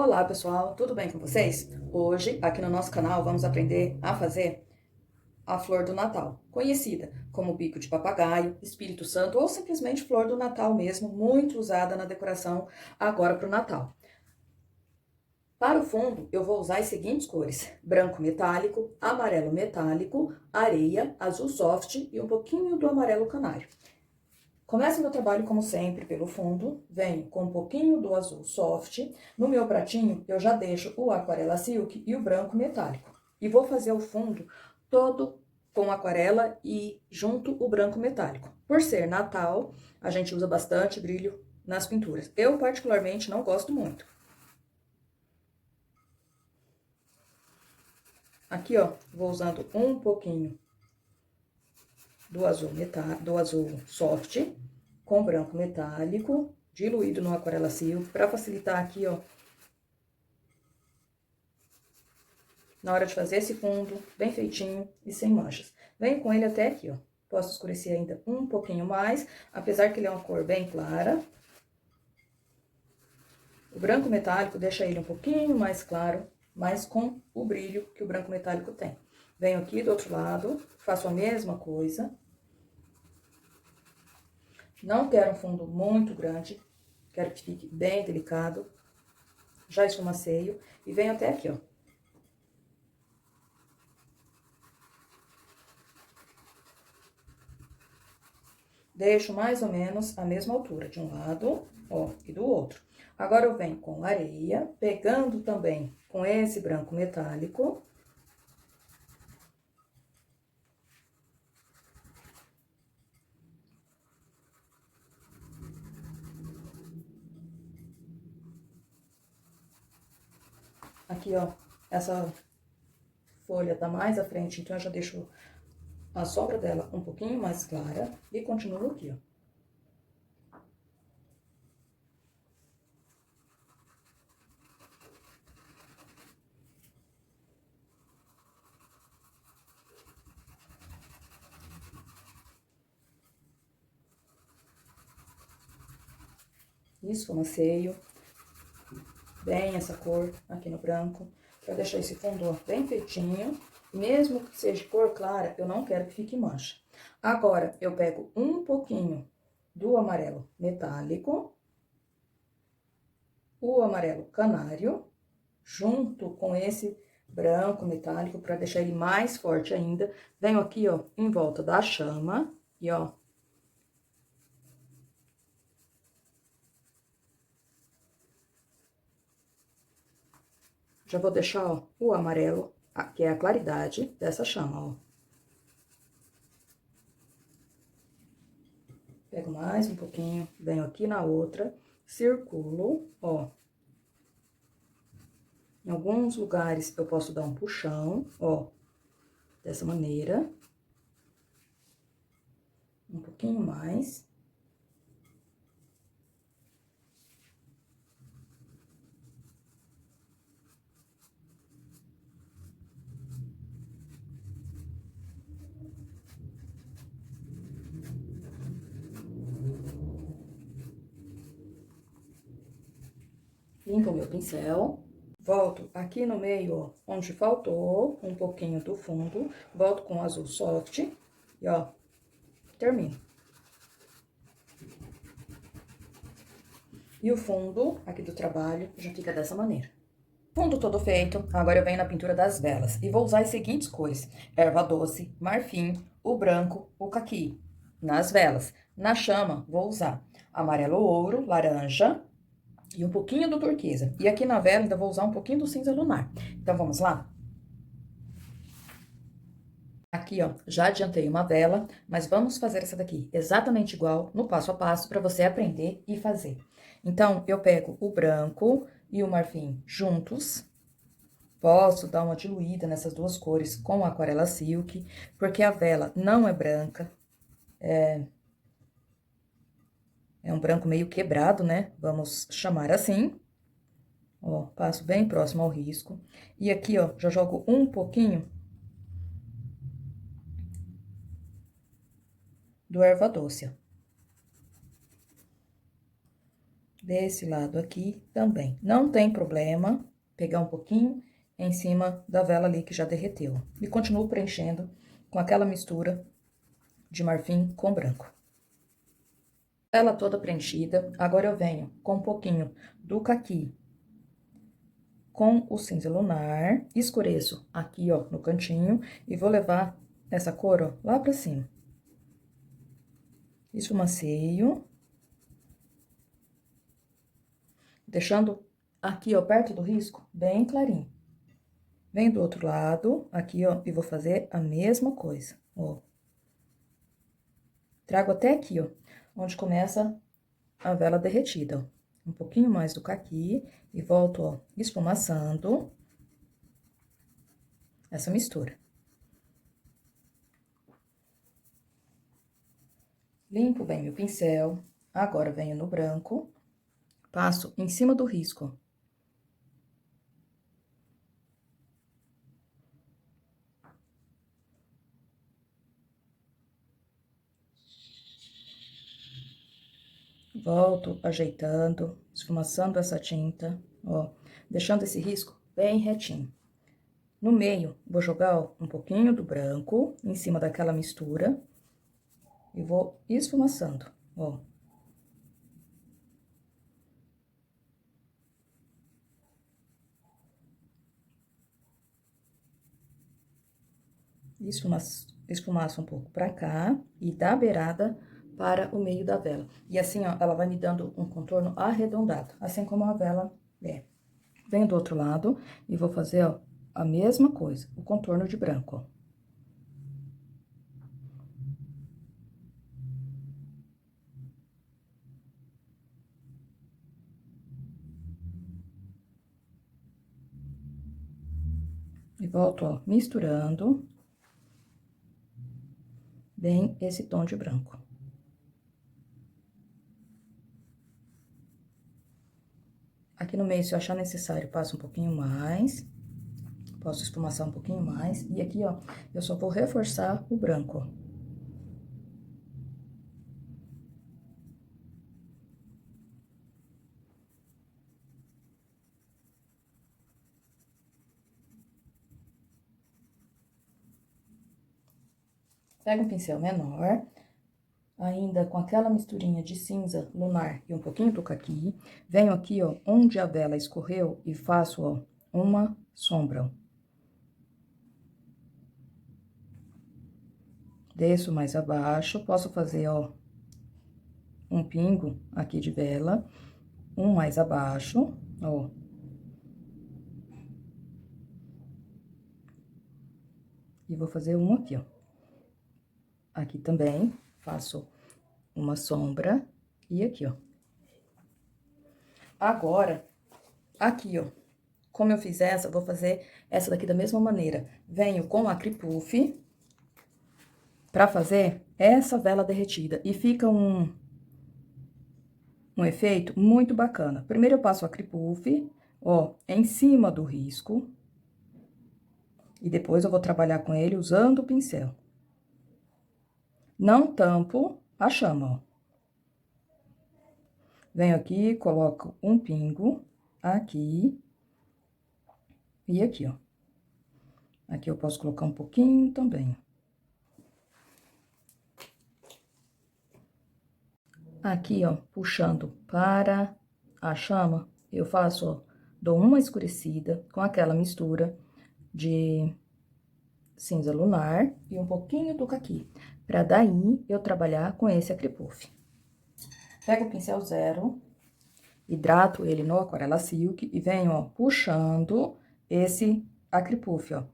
Olá pessoal, tudo bem com vocês? Hoje, aqui no nosso canal, vamos aprender a fazer a flor do Natal, conhecida como bico de papagaio, Espírito Santo ou simplesmente flor do Natal mesmo, muito usada na decoração agora para o Natal. Para o fundo, eu vou usar as seguintes cores: branco metálico, amarelo metálico, areia, azul soft e um pouquinho do amarelo canário. Começo meu trabalho, como sempre, pelo fundo, venho com um pouquinho do azul soft. No meu pratinho, eu já deixo o aquarela silk e o branco metálico. E vou fazer o fundo todo com aquarela e junto o branco metálico. Por ser Natal, a gente usa bastante brilho nas pinturas. Eu, particularmente, não gosto muito. Aqui, ó, vou usando um pouquinho do azul soft com branco metálico, diluído no aquarela silk, para facilitar aqui, ó, na hora de fazer esse fundo, bem feitinho e sem manchas. Venho com ele até aqui, ó. Posso escurecer ainda um pouquinho mais, apesar que ele é uma cor bem clara. O branco metálico deixa ele um pouquinho mais claro, mas com o brilho que o branco metálico tem. Venho aqui do outro lado, faço a mesma coisa. Não quero um fundo muito grande, quero que fique bem delicado. Já esfumaceio e venho até aqui, ó. Deixo mais ou menos a mesma altura de um lado, ó, e do outro. Agora, eu venho com areia, pegando também com esse branco metálico. Aqui, ó, essa folha tá mais à frente, então eu já deixo a sombra dela um pouquinho mais clara e continuo aqui, ó. Esfumaceio bem essa cor aqui no branco, pra deixar esse fundo, ó, bem feitinho. Mesmo que seja cor clara, eu não quero que fique mancha. Agora, eu pego um pouquinho do amarelo metálico, o amarelo canário, junto com esse branco metálico, para deixar ele mais forte ainda. Venho aqui, ó, em volta da chama e, ó, já vou deixar, ó, o amarelo, que é a claridade dessa chama, ó. Pego mais um pouquinho, venho aqui na outra, circulo, ó. Em alguns lugares eu posso dar um puxão, ó, dessa maneira. Um pouquinho mais. Limpo o meu pincel. Volto aqui no meio, ó, onde faltou um pouquinho do fundo. Volto com o azul soft e, ó, termino. E o fundo aqui do trabalho já fica dessa maneira. Fundo todo feito, agora eu venho na pintura das velas e vou usar as seguintes cores: erva doce, marfim, o branco, o caqui. Nas velas. Na chama, vou usar amarelo ouro, laranja e um pouquinho do turquesa. E aqui na vela ainda vou usar um pouquinho do cinza lunar. Então, vamos lá? Aqui, ó, já adiantei uma vela, mas vamos fazer essa daqui exatamente igual, no passo a passo, para você aprender e fazer. Então, eu pego o branco e o marfim juntos. Posso dar uma diluída nessas duas cores com a aquarela silk, porque a vela não é branca, é um branco meio quebrado, né? Vamos chamar assim. Ó, passo bem próximo ao risco. E aqui, ó, já jogo um pouquinho do erva doce. Desse lado aqui também. Não tem problema pegar um pouquinho em cima da vela ali que já derreteu. E continuo preenchendo com aquela mistura de marfim com branco. Ela toda preenchida, agora eu venho com um pouquinho do caqui com o cinza lunar, escureço aqui, ó, no cantinho, e vou levar essa cor, ó, lá pra cima. Esfumaceio. Deixando aqui, ó, perto do risco, bem clarinho. Venho do outro lado, aqui, ó, e vou fazer a mesma coisa, ó. Trago até aqui, ó, onde começa a vela derretida, ó. Um pouquinho mais do caqui e volto, ó, esfumaçando essa mistura. Limpo bem meu pincel, agora venho no branco, passo em cima do risco, ó. Volto ajeitando, esfumaçando essa tinta, ó, deixando esse risco bem retinho. No meio, vou jogar, ó, um pouquinho do branco em cima daquela mistura e vou esfumaçando, ó. Esfumaço um pouco pra cá e da beirada para o meio da vela. E assim, ó, ela vai me dando um contorno arredondado, assim como a vela é. Venho do outro lado e vou fazer, ó, a mesma coisa, o contorno de branco, ó. E volto, ó, misturando bem esse tom de branco. Aqui no meio, se eu achar necessário, passo um pouquinho mais. Posso esfumaçar um pouquinho mais. E aqui, ó, eu só vou reforçar o branco, ó. Pego um pincel menor, ainda com aquela misturinha de cinza lunar e um pouquinho do caqui. Venho aqui, ó, onde a vela escorreu e faço, ó, uma sombra, ó. Desço mais abaixo, posso fazer, ó, um pingo aqui de vela, um mais abaixo, ó. E vou fazer um aqui, ó. Aqui também, faço uma sombra e aqui, ó. Agora, aqui, ó, como eu fiz essa, vou fazer essa daqui da mesma maneira. Venho com a Acripuff pra fazer essa vela derretida e fica um efeito muito bacana. Primeiro eu passo o Acripuff, ó, em cima do risco. E depois eu vou trabalhar com ele usando o pincel. Não tampo a chama, ó. Venho aqui, coloco um pingo aqui e aqui, ó. Aqui eu posso colocar um pouquinho também. Aqui, ó, puxando para a chama, eu faço, ó, dou uma escurecida com aquela mistura de cinza lunar e um pouquinho do caqui, pra daí eu trabalhar com esse Acripuff. Pego o pincel zero, hidrato ele no Aquarela Silk e venho, ó, puxando esse Acripuff, ó.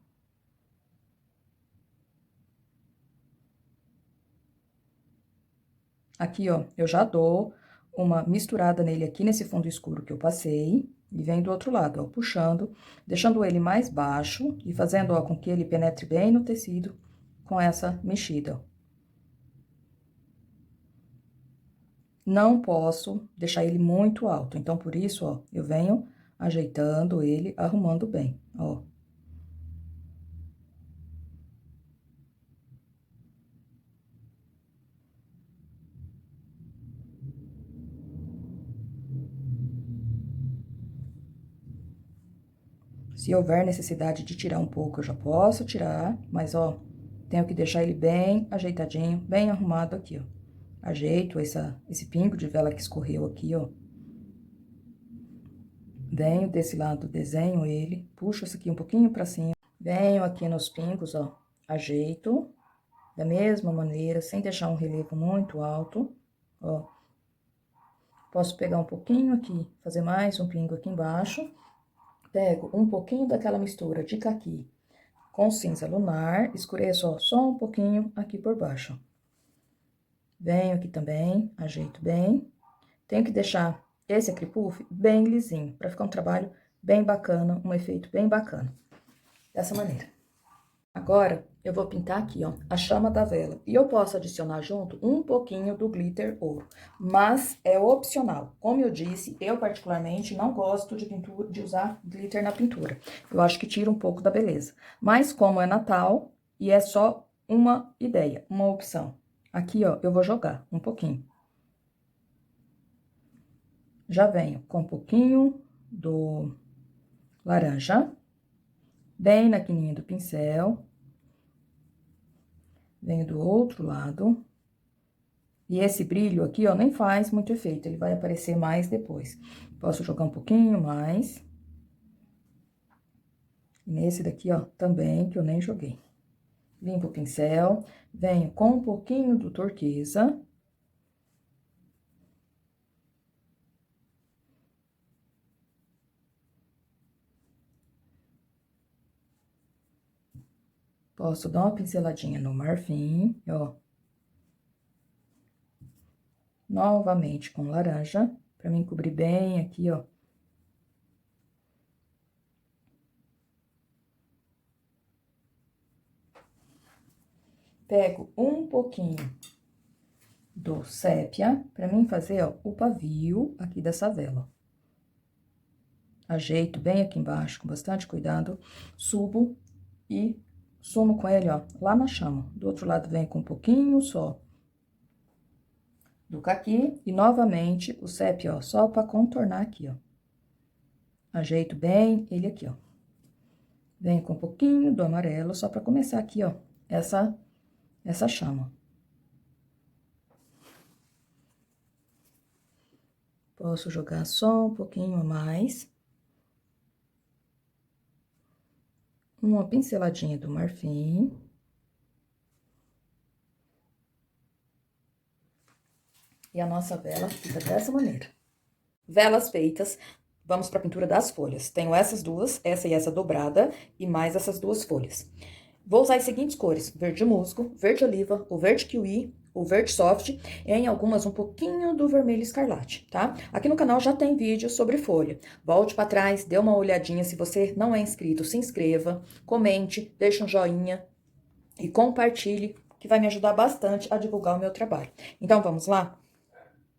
Aqui, ó, eu já dou uma misturada nele aqui nesse fundo escuro que eu passei. E venho do outro lado, ó, puxando, deixando ele mais baixo e fazendo, ó, com que ele penetre bem no tecido com essa mexida, ó. Não posso deixar ele muito alto, então, por isso, ó, eu venho ajeitando ele, arrumando bem, ó. Se houver necessidade de tirar um pouco, eu já posso tirar, mas, ó, tenho que deixar ele bem ajeitadinho, bem arrumado aqui, ó. Ajeito esse pingo de vela que escorreu aqui, ó. Venho desse lado, desenho ele, puxo isso aqui um pouquinho pra cima. Venho aqui nos pingos, ó, ajeito da mesma maneira, sem deixar um relevo muito alto, ó. Posso pegar um pouquinho aqui, fazer mais um pingo aqui embaixo. Pego um pouquinho daquela mistura de caqui com cinza lunar, escureço, ó, só um pouquinho aqui por baixo. Venho aqui também, ajeito bem. Tenho que deixar esse acripuff bem lisinho, pra ficar um trabalho bem bacana, um efeito bem bacana. Dessa maneira. Agora, eu vou pintar aqui, ó, a chama da vela. E eu posso adicionar junto um pouquinho do glitter ouro, mas é opcional. Como eu disse, eu particularmente não gosto de usar glitter na pintura. Eu acho que tira um pouco da beleza. Mas como é Natal e é só uma ideia, uma opção. Aqui, ó, eu vou jogar um pouquinho. Já venho com um pouquinho do laranja, bem na quininha do pincel. Venho do outro lado. E esse brilho aqui, ó, nem faz muito efeito, ele vai aparecer mais depois. Posso jogar um pouquinho mais. E nesse daqui, ó, também, que eu nem joguei. Limpo o pincel, venho com um pouquinho do turquesa. Posso dar uma pinceladinha no marfim, ó. Novamente com laranja, pra mim cobrir bem aqui, ó. Pego um pouquinho do sépia, pra mim fazer, ó, o pavio aqui dessa vela. Ajeito bem aqui embaixo, com bastante cuidado, subo e sumo com ele, ó, lá na chama. Do outro lado, venho com um pouquinho só do caqui e, novamente, o sépia, ó, só pra contornar aqui, ó. Ajeito bem ele aqui, ó. Venho com um pouquinho do amarelo, só pra começar aqui, ó, essa chama. Posso jogar só um pouquinho a mais. Uma pinceladinha do marfim. E a nossa vela fica dessa maneira. Velas feitas, vamos para a pintura das folhas. Tenho essas duas, essa e essa dobrada, e mais essas duas folhas. Vou usar as seguintes cores: verde musgo, verde oliva, o verde kiwi, o verde soft, e em algumas um pouquinho do vermelho escarlate, tá? Aqui no canal já tem vídeo sobre folha. Volte para trás, dê uma olhadinha. Se você não é inscrito, se inscreva, comente, deixe um joinha e compartilhe, que vai me ajudar bastante a divulgar o meu trabalho. Então, vamos lá?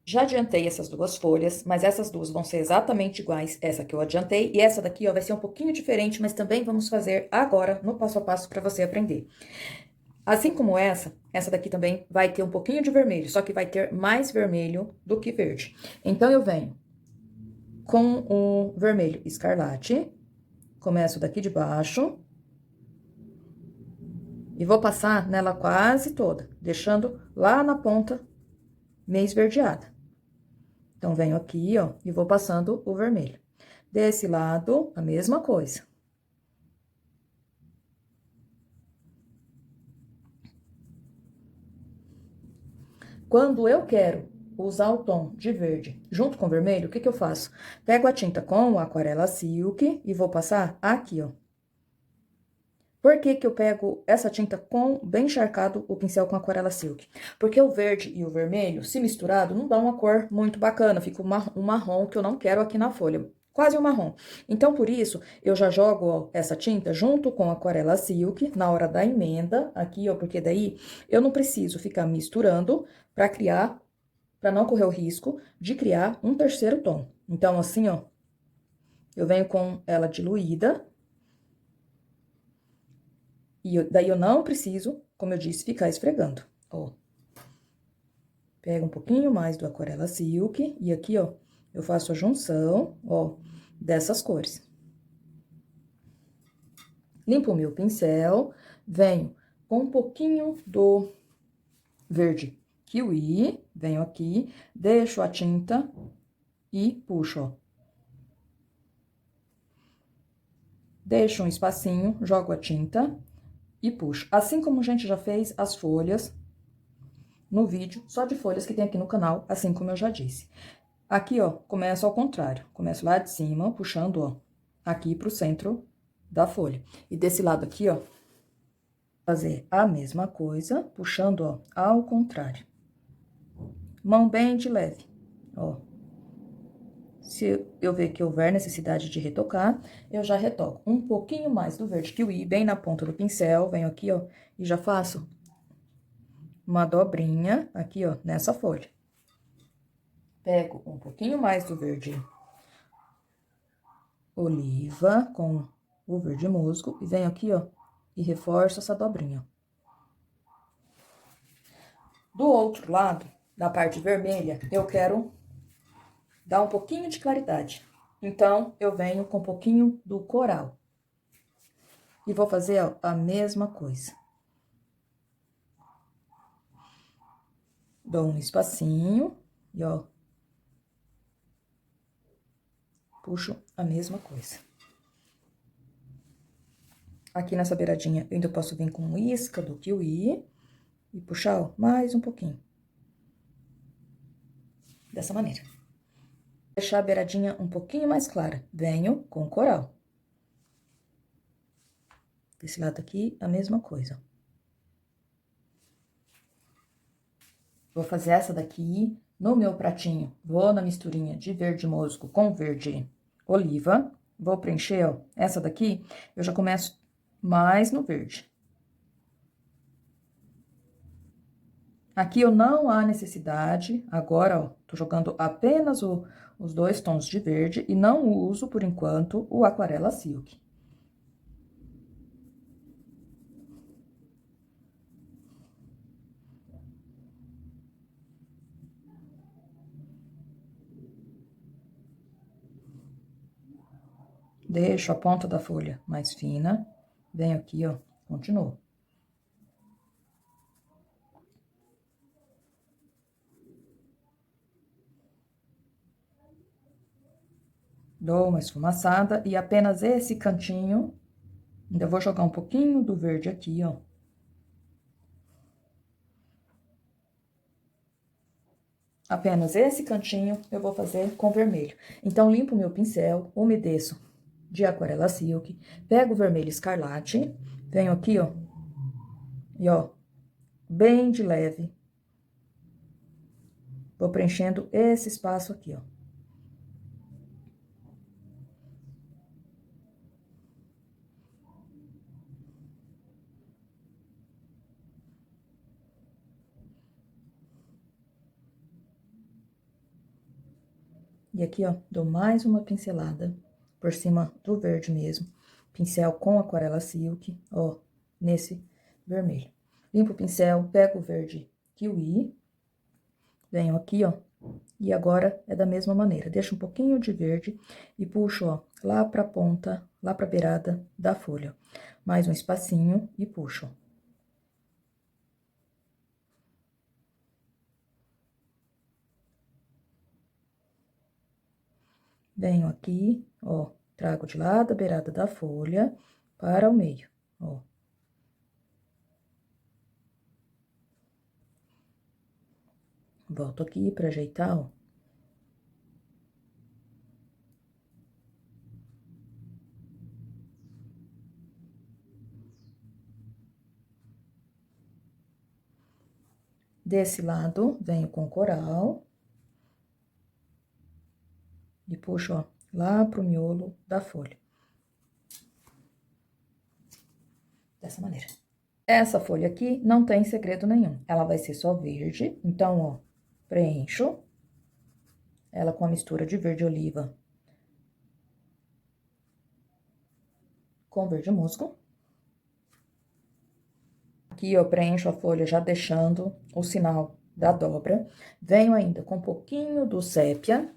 Já adiantei essas duas folhas, mas essas duas vão ser exatamente iguais, essa que eu adiantei, e essa daqui, ó, vai ser um pouquinho diferente, mas também vamos fazer agora no passo a passo para você aprender. Assim como essa daqui também vai ter um pouquinho de vermelho, só que vai ter mais vermelho do que verde. Então, eu venho com o vermelho escarlate, começo daqui de baixo, e vou passar nela quase toda, deixando lá na ponta meio esverdeada. Então, venho aqui, ó, e vou passando o vermelho. Desse lado, a mesma coisa. Quando eu quero usar o tom de verde junto com vermelho, o que que eu faço? Pego a tinta com a aquarela Silk e vou passar aqui, ó. Por que que eu pego essa tinta com bem encharcado o pincel com aquarela Silk? Porque o verde e o vermelho, se misturado, não dá uma cor muito bacana, fica um marrom que eu não quero aqui na folha. Quase um marrom. Então, por isso, eu já jogo, ó, essa tinta junto com a aquarela Silk na hora da emenda, aqui, ó, porque daí eu não preciso ficar misturando pra criar, pra não correr o risco de criar um terceiro tom. Então, assim, ó, eu venho com ela diluída. E daí eu não preciso, como eu disse, ficar esfregando, ó. Pego um pouquinho mais do aquarela Silk e aqui, ó, eu faço a junção, ó, dessas cores. Limpo o meu pincel, venho com um pouquinho do verde kiwi, venho aqui, deixo a tinta e puxo, ó. Deixo um espacinho, jogo a tinta e puxo. Assim como a gente já fez as folhas no vídeo, só de folhas que tem aqui no canal, assim como eu já disse. Aqui, ó, começo ao contrário. Começo lá de cima, puxando, ó, aqui pro centro da folha. E desse lado aqui, ó, fazer a mesma coisa, puxando, ó, ao contrário. Mão bem de leve, ó. Se eu ver que houver necessidade de retocar, eu já retoco um pouquinho mais do verde kiwi, bem na ponta do pincel, venho aqui, ó, e já faço uma dobrinha aqui, ó, nessa folha. Pego um pouquinho mais do verde oliva com o verde musgo e venho aqui, ó, e reforço essa dobrinha. Do outro lado, da parte vermelha, eu quero dar um pouquinho de claridade. Então, eu venho com um pouquinho do coral. E vou fazer, ó, a mesma coisa. Dou um espacinho e, ó, puxo a mesma coisa. Aqui nessa beiradinha, eu ainda posso vir com isca do kiwi e puxar, ó, mais um pouquinho. Dessa maneira. Deixar a beiradinha um pouquinho mais clara. Venho com coral. Desse lado aqui, a mesma coisa. Vou fazer essa daqui no meu pratinho. Vou na misturinha de verde musgo com verde oliva. Vou preencher, ó, essa daqui, eu já começo mais no verde. Aqui eu não há necessidade, agora, ó, tô jogando apenas os 2 tons de verde e não uso, por enquanto, o Aquarela Silk. Deixo a ponta da folha mais fina, venho aqui, ó, continuo. Dou uma esfumaçada e apenas esse cantinho, ainda vou jogar um pouquinho do verde aqui, ó. Apenas esse cantinho eu vou fazer com vermelho. Então, limpo o meu pincel, umedeço de Aquarela Silk, pego o vermelho escarlate, venho aqui, ó, e ó, bem de leve, vou preenchendo esse espaço aqui, ó. E aqui, ó, dou mais uma pincelada por cima do verde mesmo, pincel com Aquarela Silk, ó, nesse vermelho. Limpo o pincel, pego o verde kiwi, venho aqui, ó, e agora é da mesma maneira. Deixo um pouquinho de verde e puxo, ó, lá pra ponta, lá pra beirada da folha. Mais um espacinho e puxo. Venho aqui, ó, trago de lá da beirada da folha para o meio, ó. Volto aqui pra ajeitar, ó. Desse lado, venho com coral. E puxo, ó, lá pro miolo da folha. Dessa maneira. Essa folha aqui não tem segredo nenhum. Ela vai ser só verde. Então, ó, preencho ela com a mistura de verde oliva com verde musgo. Aqui, eu preencho a folha já deixando o sinal da dobra. Venho ainda com um pouquinho do sépia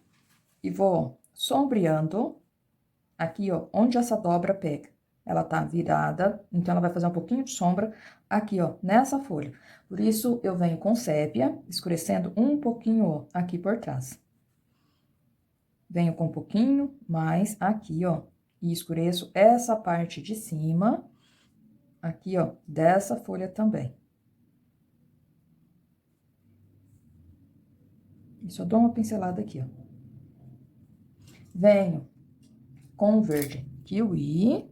e vou sombreando aqui, ó, onde essa dobra pega. ela tá virada, então ela vai fazer um pouquinho de sombra aqui, ó, nessa folha. Por isso, eu venho com sépia, escurecendo um pouquinho, ó, aqui por trás. Venho com um pouquinho mais aqui, ó, e escureço essa parte de cima, aqui, ó, dessa folha também. E só dou uma pincelada aqui, ó. Venho com o verde kiwi.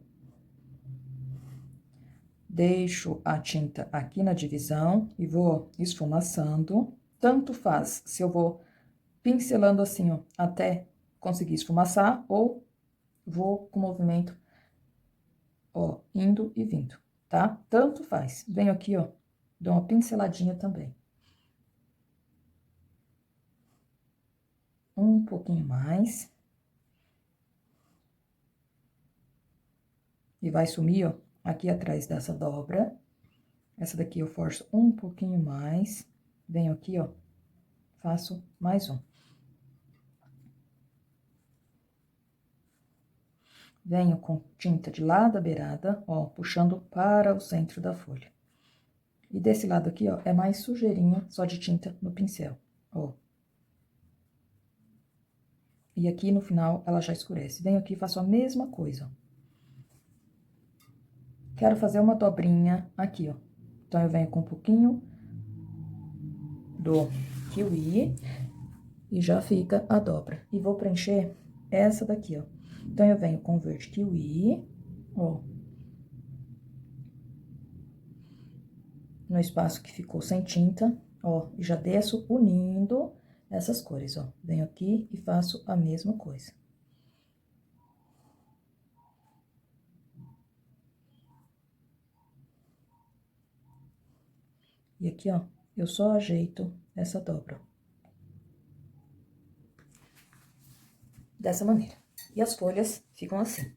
Deixo a tinta aqui na divisão e vou esfumaçando. Tanto faz se eu vou pincelando assim, ó, até conseguir esfumaçar, ou vou com o movimento, ó, indo e vindo, tá? Tanto faz. Venho aqui, ó, dou uma pinceladinha também. Um pouquinho mais. E vai sumir, ó, aqui atrás dessa dobra. Essa daqui eu forço um pouquinho mais. Venho aqui, ó, faço mais um. Venho com tinta de lá da beirada, ó, puxando para o centro da folha. E desse lado aqui, ó, é mais sujeirinha só de tinta no pincel, ó. E aqui no final ela já escurece. Venho aqui e faço a mesma coisa, ó. Quero fazer uma dobrinha aqui, ó. Então, eu venho com um pouquinho do kiwi e já fica a dobra. E vou preencher essa daqui, ó. Então, eu venho com o verde kiwi, ó. No espaço que ficou sem tinta, ó. E já desço unindo essas cores, ó. Venho aqui e faço a mesma coisa. E aqui, ó, eu só ajeito essa dobra. Dessa maneira. E as folhas ficam assim.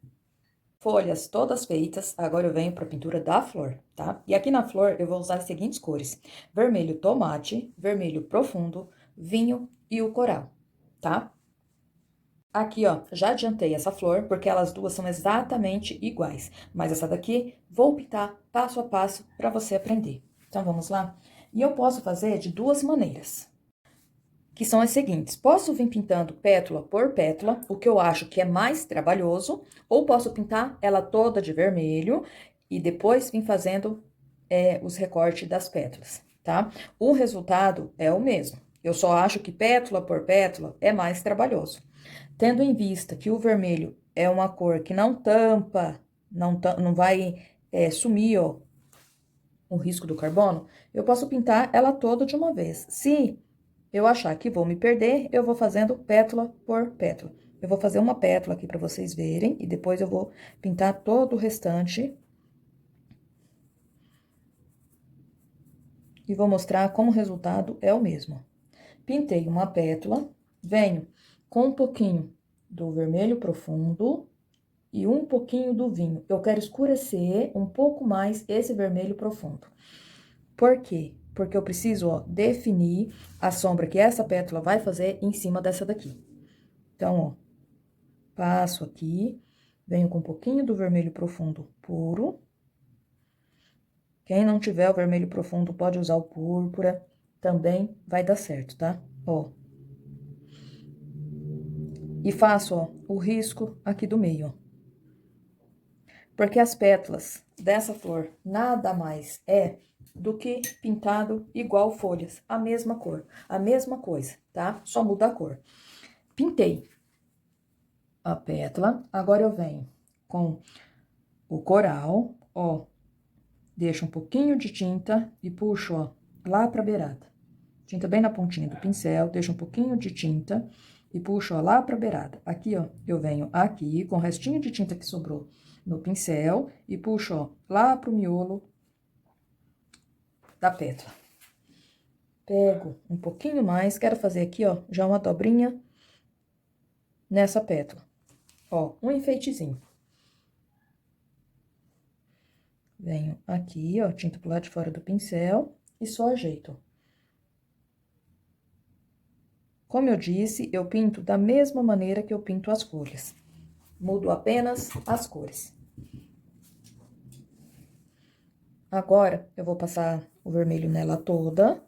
Folhas todas feitas, agora eu venho para a pintura da flor, tá? E aqui na flor eu vou usar as seguintes cores: vermelho tomate, vermelho profundo, vinho e o coral, tá? Aqui, ó, já adiantei essa flor, porque elas duas são exatamente iguais. Mas essa daqui, vou pintar passo a passo para você aprender. Então, vamos lá? E eu posso fazer de duas maneiras, que são as seguintes: posso vir pintando pétala por pétala, o que eu acho que é mais trabalhoso, ou posso pintar ela toda de vermelho e depois vir fazendo os recortes das pétalas, tá? O resultado é o mesmo. Eu só acho que pétala por pétala é mais trabalhoso. Tendo em vista que o vermelho é uma cor que não tampa, não vai sumir, ó, o risco do carbono, eu posso pintar ela toda de uma vez. Se eu achar que vou me perder, eu vou fazendo pétala por pétala. Eu vou fazer uma pétala aqui para vocês verem, e depois eu vou pintar todo o restante. E vou mostrar como o resultado é o mesmo. Pintei uma pétala, venho com um pouquinho do vermelho profundo e um pouquinho do vinho. Eu quero escurecer um pouco mais esse vermelho profundo. Por quê? Porque eu preciso, ó, definir a sombra que essa pétala vai fazer em cima dessa daqui. Então, ó, passo aqui, venho com um pouquinho do vermelho profundo puro. Quem não tiver o vermelho profundo pode usar o púrpura, também vai dar certo, tá? Ó. E faço, ó, o risco aqui do meio, ó. Porque as pétalas dessa flor nada mais é do que pintado igual folhas, a mesma cor, a mesma coisa, tá? Só muda a cor. Pintei a pétala, agora eu venho com o coral, ó, deixo um pouquinho de tinta e puxo, ó, lá pra beirada. Tinta bem na pontinha do pincel, deixo um pouquinho de tinta e puxo, ó, lá pra beirada. Aqui, ó, eu venho aqui com o restinho de tinta que sobrou no pincel e puxo, ó, lá pro miolo da pétala. Pego um pouquinho mais, quero fazer aqui, ó, já uma dobrinha nessa pétala. Ó, um enfeitezinho. Venho aqui, ó, tinta pro lado de fora do pincel e só ajeito. Como eu disse, eu pinto da mesma maneira que eu pinto as folhas. Mudo apenas as cores. Agora, eu vou passar o vermelho nela toda.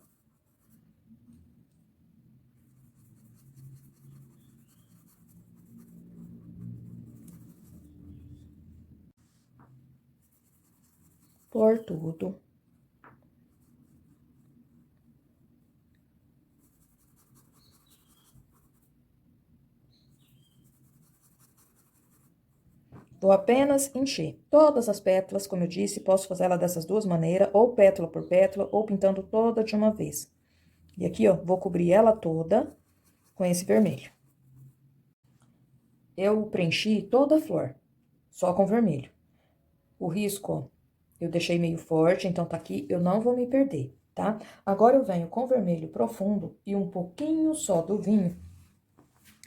Por tudo. Vou apenas encher todas as pétalas, como eu disse, posso fazer ela dessas duas maneiras, ou pétala por pétala, ou pintando toda de uma vez. E aqui, ó, vou cobrir ela toda com esse vermelho. Eu preenchi toda a flor, só com vermelho. O risco, ó, eu deixei meio forte, então tá aqui, eu não vou me perder, tá? Agora eu venho com vermelho profundo e um pouquinho só do vinho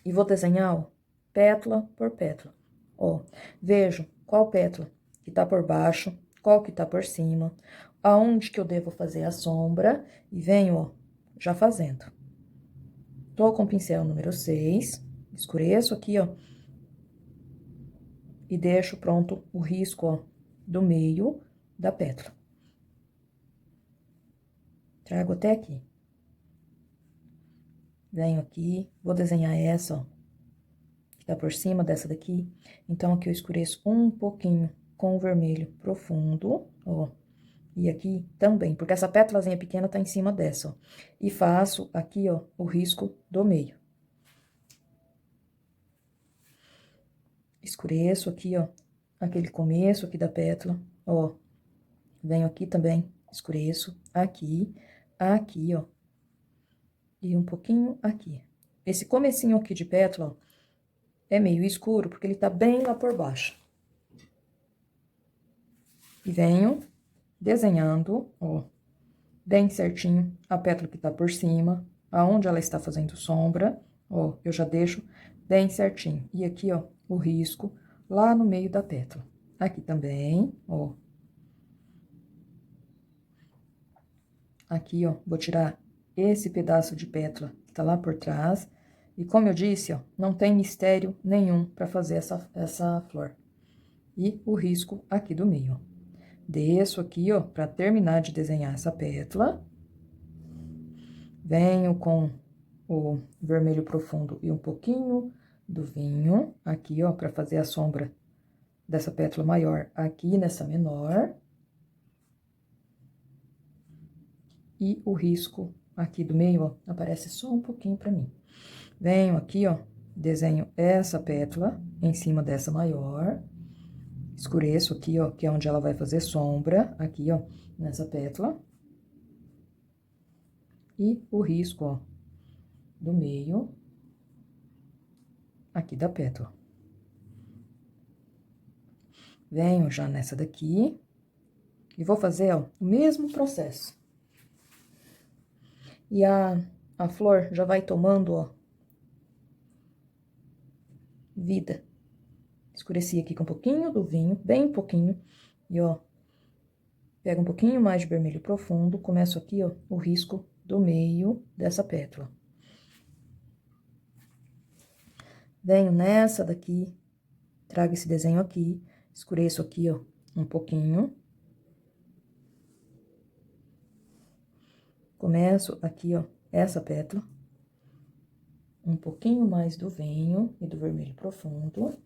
e vou desenhar, ó, pétala por pétala. Ó, vejo qual pétala que tá por baixo, qual que tá por cima, aonde que eu devo fazer a sombra e venho, ó, já fazendo. Tô com o pincel número 6, escureço aqui, ó, e deixo pronto o risco, ó, do meio da pétala. Trago até aqui. Venho aqui, vou desenhar essa, ó, que tá por cima dessa daqui. Então, aqui eu escureço um pouquinho com o vermelho profundo, ó. E aqui também, porque essa pétalazinha pequena tá em cima dessa, ó. E faço aqui, ó, o risco do meio. Escureço aqui, ó, aquele começo aqui da pétala, ó. Venho aqui também, escureço aqui, aqui, ó. E um pouquinho aqui. Esse comecinho aqui de pétala, ó, é meio escuro, porque ele tá bem lá por baixo. E venho desenhando, ó, bem certinho a pétala que tá por cima, aonde ela está fazendo sombra, ó, eu já deixo bem certinho. E aqui, ó, o risco lá no meio da pétala. Aqui também, ó. Aqui, ó, vou tirar esse pedaço de pétala que tá lá por trás. E como eu disse, ó, não tem mistério nenhum pra fazer essa flor. E o risco aqui do meio, ó. Desço aqui, ó, pra terminar de desenhar essa pétala. Venho com o vermelho profundo e um pouquinho do vinho, aqui, ó, pra fazer a sombra dessa pétala maior aqui nessa menor. E o risco aqui do meio, ó, aparece só um pouquinho pra mim. Venho aqui, ó, desenho essa pétala em cima dessa maior. Escureço aqui, ó, que é onde ela vai fazer sombra, aqui, ó, nessa pétala. E o risco, ó, do meio, aqui da pétala. Venho já nessa daqui e vou fazer, ó, o mesmo processo. E a flor já vai tomando, ó, vida. Escureci aqui com um pouquinho do vinho, bem pouquinho. E, ó, pego um pouquinho mais de vermelho profundo, começo aqui, ó, o risco do meio dessa pétala. Venho nessa daqui, trago esse desenho aqui, escureço aqui, ó, um pouquinho. Começo aqui, ó, essa pétala. Um pouquinho mais do vinho e do vermelho profundo.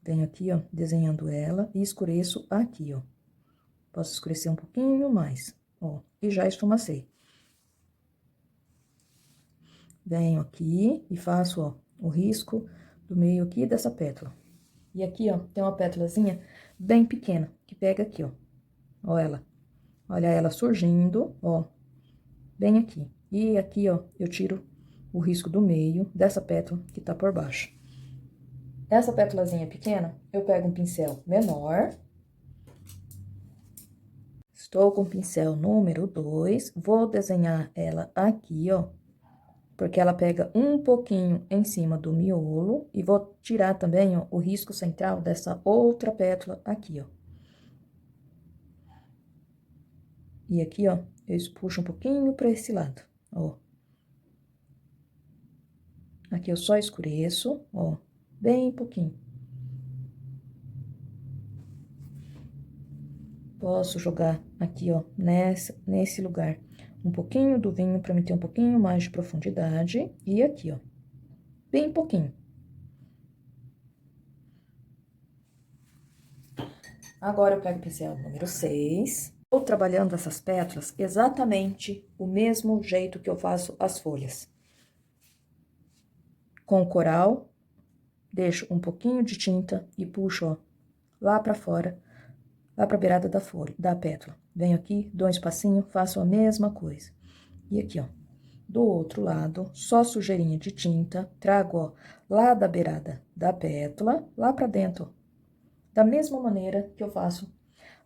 Venho aqui, ó, desenhando ela e escureço aqui, ó. Posso escurecer um pouquinho mais, ó, e já esfumacei. Venho aqui e faço, ó, o risco do meio aqui dessa pétala. E aqui, ó, tem uma pétalazinha bem pequena, que pega aqui, ó. Ó ela. Olha ela surgindo, ó, bem aqui. E aqui, ó, eu tiro o risco do meio dessa pétala que tá por baixo. Essa pétalazinha pequena, eu pego um pincel menor. Estou com o pincel número 2, vou desenhar ela aqui, ó, porque ela pega um pouquinho em cima do miolo, e vou tirar também, ó, o risco central dessa outra pétala aqui, ó. E aqui, ó, eu puxo um pouquinho pra esse lado, ó. Aqui eu só escureço, ó, bem pouquinho. Posso jogar aqui, ó, nesse lugar, um pouquinho do vinho para me ter um pouquinho mais de profundidade. E aqui, ó, bem pouquinho. Agora, eu pego o pincel número 6. Vou trabalhando essas pétalas exatamente o mesmo jeito que eu faço as folhas. Com o coral, deixo um pouquinho de tinta e puxo, ó, lá pra fora, lá pra beirada da folha, da pétala. Venho aqui, dou um espacinho, faço a mesma coisa. E aqui, ó, do outro lado, só sujeirinha de tinta, trago, ó, lá da beirada da pétala, lá pra dentro, ó, da mesma maneira que eu faço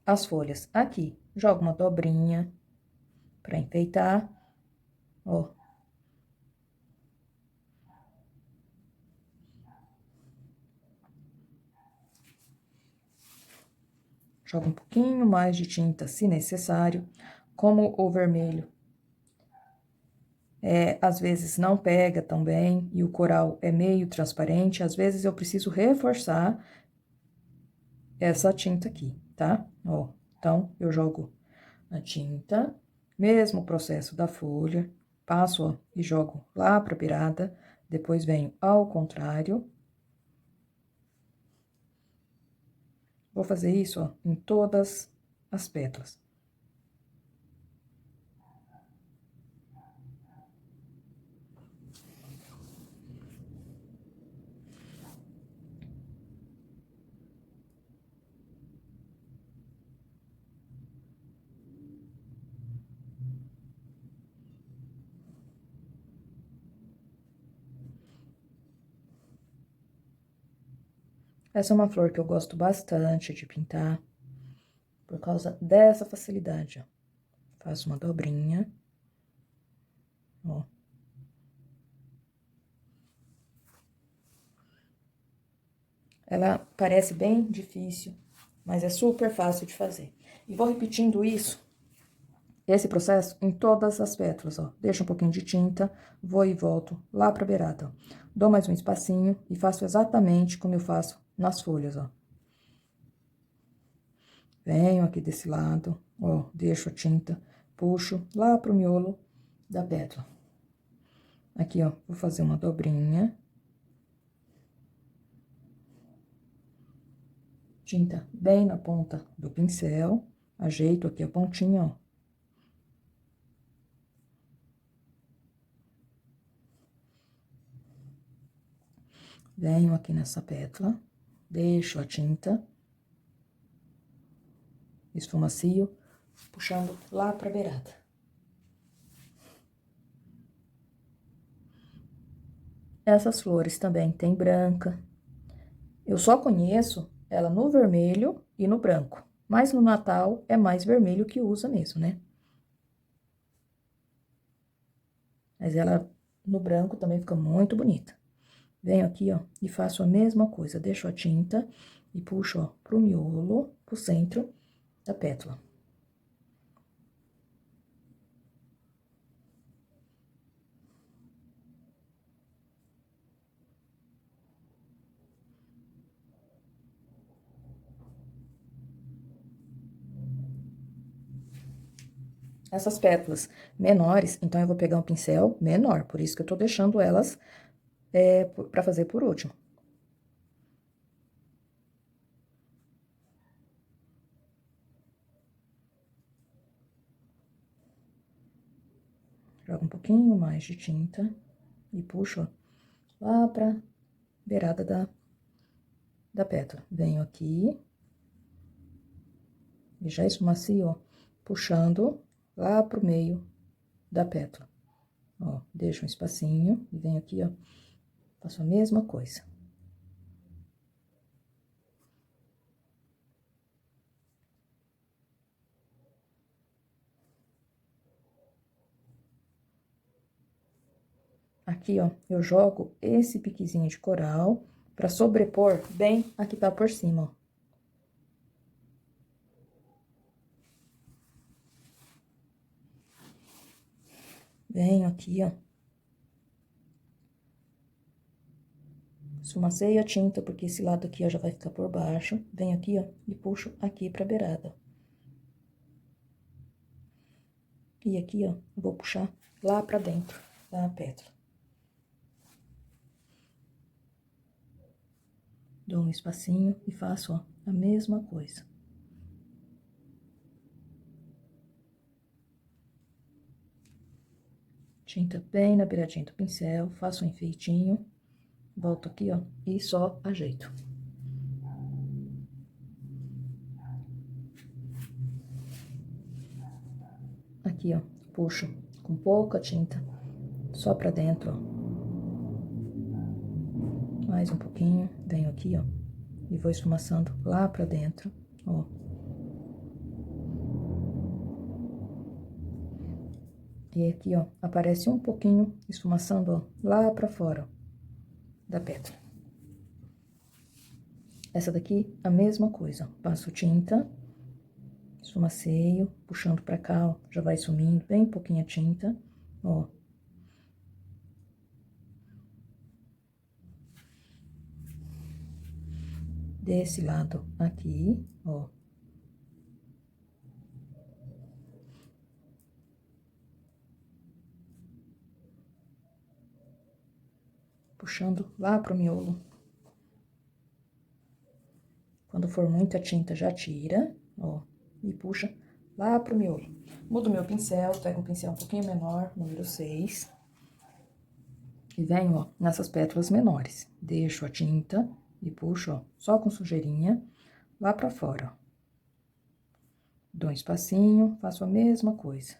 as folhas. Aqui, jogo uma dobrinha pra enfeitar, ó. Jogo um pouquinho mais de tinta, se necessário, como o vermelho às vezes não pega tão bem e o coral é meio transparente, às vezes eu preciso reforçar essa tinta aqui, tá? Ó, então, eu jogo a tinta, mesmo processo da folha, passo, ó, e jogo lá pra beirada, depois venho ao contrário. Vou fazer isso, ó, em todas as pétalas. Essa é uma flor que eu gosto bastante de pintar, por causa dessa facilidade, ó. Faço uma dobrinha, ó. Ela parece bem difícil, mas é super fácil de fazer. E vou repetindo esse processo em todas as pétalas, ó. Deixo um pouquinho de tinta, vou e volto lá pra beirada, ó. Dou mais um espacinho e faço exatamente como eu faço nas folhas, ó. Venho aqui desse lado, ó, deixo a tinta, puxo lá pro miolo da pétala. Aqui, ó, vou fazer uma dobrinha. Tinta bem na ponta do pincel, ajeito aqui a pontinha, ó. Venho aqui nessa pétala, deixo a tinta, esfumacio, puxando lá pra beirada. Essas flores também tem branca. Eu só conheço ela no vermelho e no branco, mas no Natal é mais vermelho que usa mesmo, né? Mas ela no branco também fica muito bonita. Venho aqui, ó, e faço a mesma coisa, deixo a tinta e puxo, ó, pro miolo, pro centro da pétala. Essas pétalas menores, então eu vou pegar um pincel menor, por isso que eu tô deixando elas pra fazer por último. Jogo um pouquinho mais de tinta e puxo, ó, lá pra beirada da pétala. Venho aqui e já esfumacio, ó, puxando lá pro meio da pétala. Ó, deixo um espacinho e venho aqui, ó, faço a mesma coisa. Aqui, ó, eu jogo esse piquezinho de coral pra sobrepor bem a que tá por cima, ó. Venho aqui, ó. Esfumacei a tinta, porque esse lado aqui, ó, já vai ficar por baixo. Venho aqui, ó, e puxo aqui pra beirada. E aqui, ó, vou puxar lá pra dentro da pétala. Dou um espacinho e faço, ó, a mesma coisa. Tinta bem na beiradinha do pincel, faço um enfeitinho, volto aqui, ó, e só ajeito. Aqui, ó, puxo com pouca tinta, só pra dentro, ó. Mais um pouquinho, venho aqui, ó, e vou esfumaçando lá pra dentro, ó. E aqui, ó, aparece um pouquinho esfumaçando, ó, lá pra fora, ó, da pétala. Essa daqui, a mesma coisa, ó. Passo tinta, esfumaceio, puxando pra cá, ó, já vai sumindo, bem pouquinha tinta, ó. Desse lado aqui, ó. Puxando lá pro miolo. Quando for muita tinta, já tira, ó, e puxa lá pro miolo. Mudo meu pincel, pego um pincel um pouquinho menor, número 6. E venho, ó, nessas pétalas menores. Deixo a tinta e puxo, ó, só com sujeirinha, lá pra fora, ó. Dou um espacinho, faço a mesma coisa.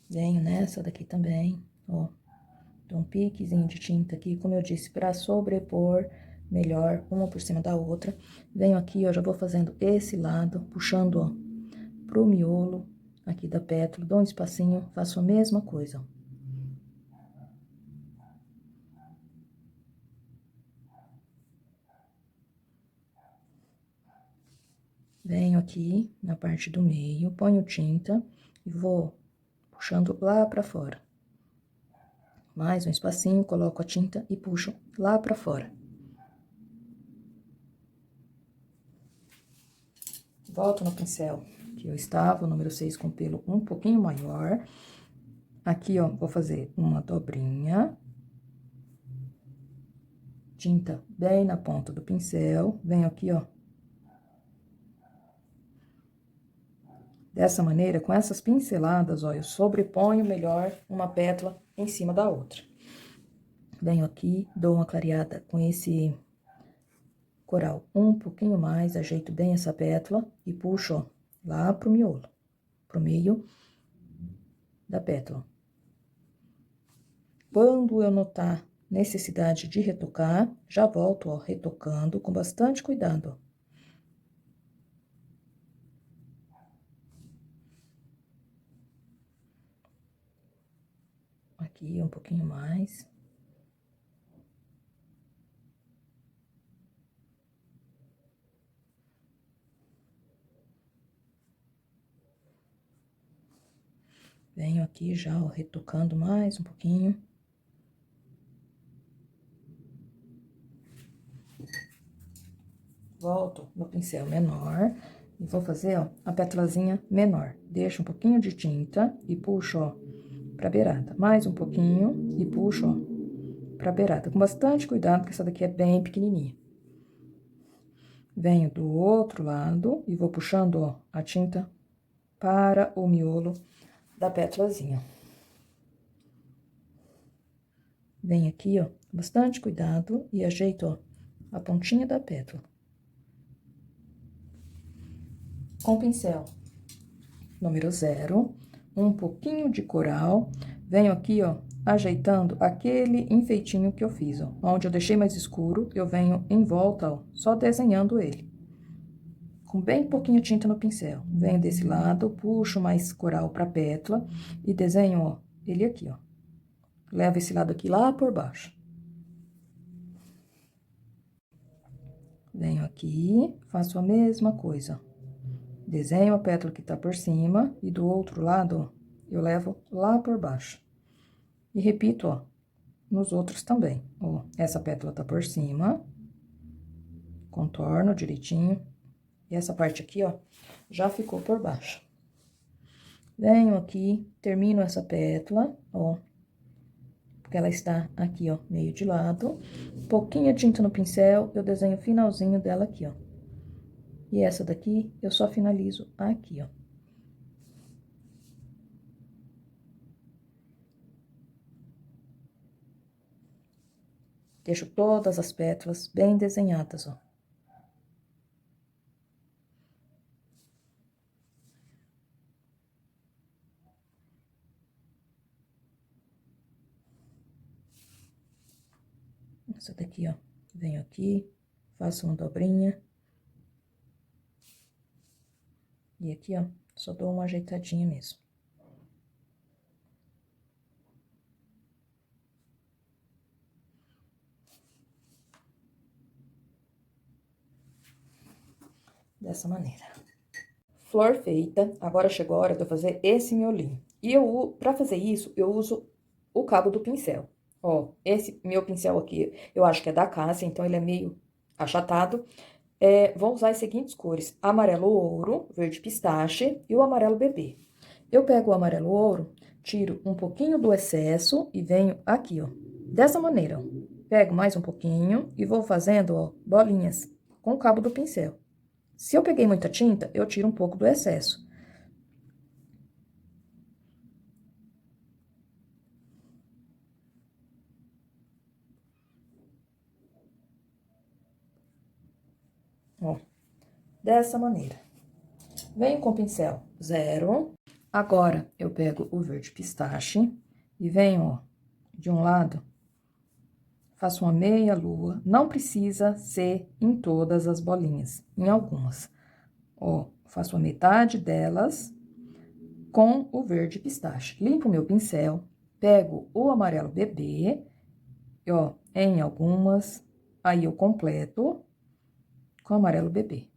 Venho nessa daqui também, ó. Dou um piquezinho de tinta aqui, como eu disse, pra sobrepor melhor uma por cima da outra. Venho aqui, ó, já vou fazendo esse lado, puxando, ó, pro miolo aqui da pétala, dou um espacinho, faço a mesma coisa, ó. Venho aqui na parte do meio, ponho tinta e vou puxando lá pra fora. Mais um espacinho, coloco a tinta e puxo lá pra fora. Volto no pincel que eu estava, o número 6 com pelo um pouquinho maior. Aqui, ó, vou fazer uma dobrinha. Tinta bem na ponta do pincel. Venho aqui, ó. Dessa maneira, com essas pinceladas, ó, eu sobreponho melhor uma pétala em cima da outra. Venho aqui, dou uma clareada com esse coral um pouquinho mais, ajeito bem essa pétala e puxo, ó, lá pro miolo, pro meio da pétala. Quando eu notar necessidade de retocar, já volto, ó, retocando com bastante cuidado, ó. Aqui um pouquinho mais. Venho aqui já, ó, retocando mais um pouquinho. Volto no pincel menor e vou fazer, ó, a pétalazinha menor. Deixo um pouquinho de tinta e puxo, ó, pra beirada. Mais um pouquinho e puxo, ó, pra beirada. Com bastante cuidado, porque essa daqui é bem pequenininha. Venho do outro lado e vou puxando, ó, a tinta para o miolo da pétalazinha. Venho aqui, ó, com bastante cuidado e ajeito, ó, a pontinha da pétala. Com o pincel número 0, um pouquinho de coral, venho aqui, ó, ajeitando aquele enfeitinho que eu fiz, ó. Onde eu deixei mais escuro, eu venho em volta, ó, só desenhando ele. Com bem pouquinho tinta no pincel. Venho desse lado, puxo mais coral pra pétala e desenho, ó, ele aqui, ó. Levo esse lado aqui lá por baixo. Venho aqui, faço a mesma coisa. Desenho a pétala que tá por cima e do outro lado, ó, eu levo lá por baixo. E repito, ó, nos outros também. Ó, essa pétala tá por cima, contorno direitinho. E essa parte aqui, ó, já ficou por baixo. Venho aqui, termino essa pétala, ó, porque ela está aqui, ó, meio de lado. Pouquinho de tinta no pincel, eu desenho o finalzinho dela aqui, ó. E essa daqui, eu só finalizo aqui, ó. Deixo todas as pétalas bem desenhadas, ó. Essa daqui, ó, venho aqui, faço uma dobrinha. E aqui, ó, só dou uma ajeitadinha mesmo. Dessa maneira. Flor feita, agora chegou a hora de eu fazer esse miolinho. E pra fazer isso, eu uso o cabo do pincel. Ó, esse meu pincel aqui, eu acho que é da Cássia, então ele é meio achatado. Vou usar as seguintes cores: amarelo ouro, verde pistache e o amarelo bebê. Eu pego o amarelo ouro, tiro um pouquinho do excesso e venho aqui, ó, dessa maneira, ó. Pego mais um pouquinho e vou fazendo, ó, bolinhas com o cabo do pincel. Se eu peguei muita tinta, eu tiro um pouco do excesso. Ó, dessa maneira. Venho com o pincel 0. Agora, eu pego o verde pistache e venho, ó, de um lado, faço uma meia lua. Não precisa ser em todas as bolinhas, em algumas. Ó, faço a metade delas com o verde pistache. Limpo meu pincel, pego o amarelo bebê, e, ó, em algumas, aí eu completo com o amarelo bebê.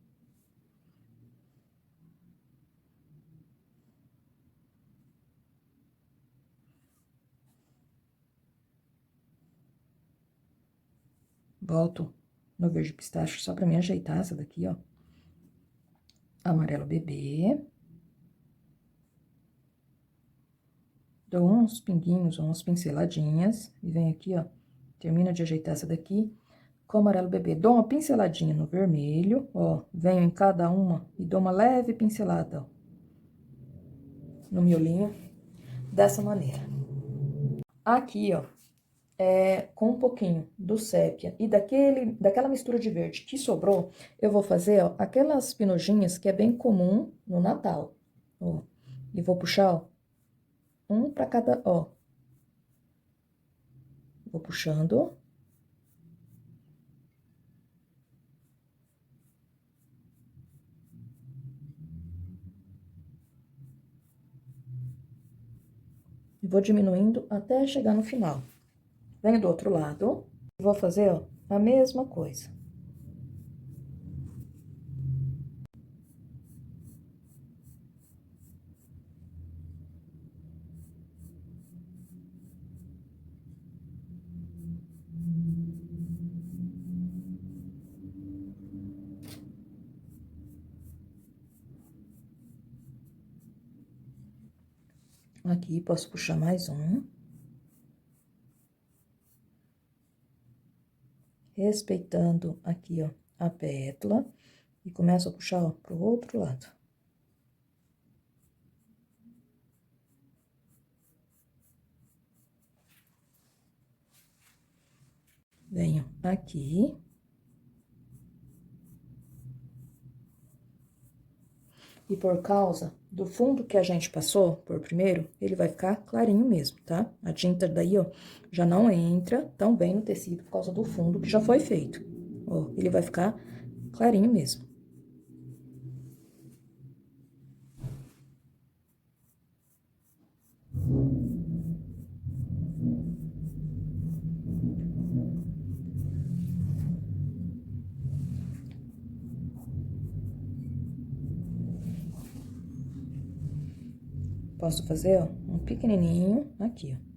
Volto no verde pistache só pra me ajeitar essa daqui, ó. Amarelo bebê. Dou uns pinguinhos, umas pinceladinhas. E venho aqui, ó. Termino de ajeitar essa daqui com amarelo bebê. Dou uma pinceladinha no vermelho, ó. Venho em cada uma e dou uma leve pincelada, ó, no miolinho. Dessa maneira. Aqui, ó. Com um pouquinho do sépia e daquela mistura de verde que sobrou, eu vou fazer, ó, aquelas pinujinhas que é bem comum no Natal, ó. E vou puxar, ó, um pra cada, ó. Vou puxando. E vou diminuindo até chegar no final. Venho do outro lado, vou fazer, ó, a mesma coisa. Aqui, posso puxar mais um. Respeitando aqui, ó, a pétala. E começo a puxar, ó, pro outro lado. Venho aqui. E por causa do fundo que a gente passou por primeiro, ele vai ficar clarinho mesmo, tá? A tinta daí, ó, já não entra tão bem no tecido por causa do fundo que já foi feito. Ó, ele vai ficar clarinho mesmo. Posso fazer, ó, um pequenininho aqui, ó.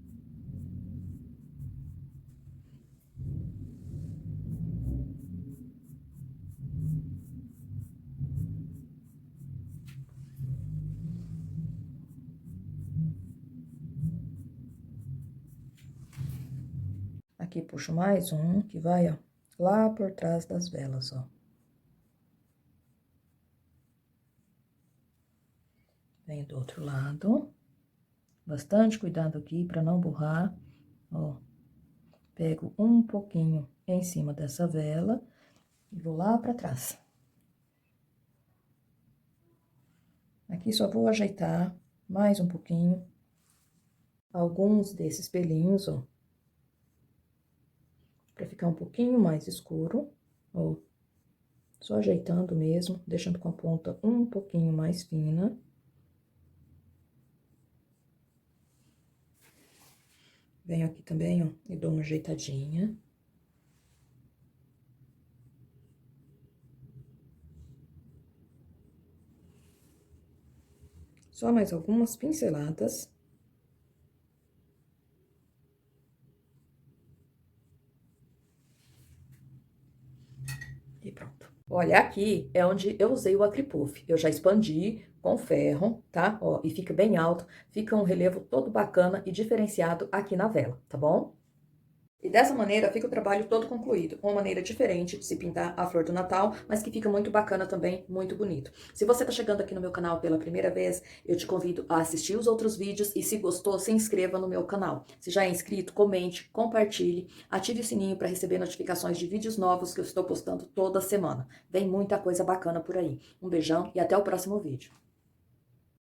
Aqui puxo mais um, que vai, ó, lá por trás das velas, ó. Venho do outro lado. Bastante cuidado aqui para não borrar, ó. Pego um pouquinho em cima dessa vela e vou lá para trás. Aqui só vou ajeitar mais um pouquinho alguns desses pelinhos, ó. Pra ficar um pouquinho mais escuro, ó. Só ajeitando mesmo, deixando com a ponta um pouquinho mais fina. Venho aqui também, ó, e dou uma ajeitadinha. Só mais algumas pinceladas. E pronto. Olha, aqui é onde eu usei o acripuff. Eu já expandi com ferro, tá? Ó, e fica bem alto, fica um relevo todo bacana e diferenciado aqui na vela, tá bom? E dessa maneira fica o trabalho todo concluído, uma maneira diferente de se pintar a flor do Natal, mas que fica muito bacana também, muito bonito. Se você tá chegando aqui no meu canal pela primeira vez, eu te convido a assistir os outros vídeos e se gostou, se inscreva no meu canal. Se já é inscrito, comente, compartilhe, ative o sininho para receber notificações de vídeos novos que eu estou postando toda semana. Vem muita coisa bacana por aí. Um beijão e até o próximo vídeo.